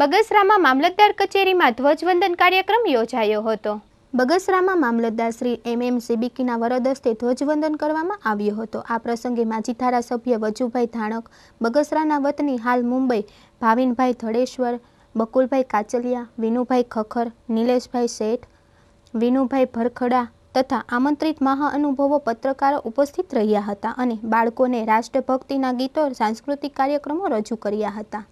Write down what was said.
બગસરામાં મામલતદાર કચેરીમાં ધ્વજવંદન કાર્યક્રમ યોજાયો હતો। બગસરામાં મામલતદાર શ્રી MM સિબિકીના વરદ હસ્તે ધ્વજવંદન કરવામાં આવ્યો હતો। આ પ્રસંગે માજી ધારાસભ્ય વજુભાઈ ધાણક, બગસરાના વતની હાલ મુંબઈ ભાવિનભાઈ ધડેશ્વર, બકુલભાઈ કાચલિયા, વિનુભાઈ ખખર, નિલેશભાઈ શેઠ, વિનુભાઈ ભરખડા તથા આમંત્રિત મહાઅનુભવો પત્રકારો ઉપસ્થિત રહ્યા હતા અને બાળકોને રાષ્ટ્રભક્તિના ગીતો, સાંસ્કૃતિક કાર્યક્રમો રજૂ કર્યા હતા।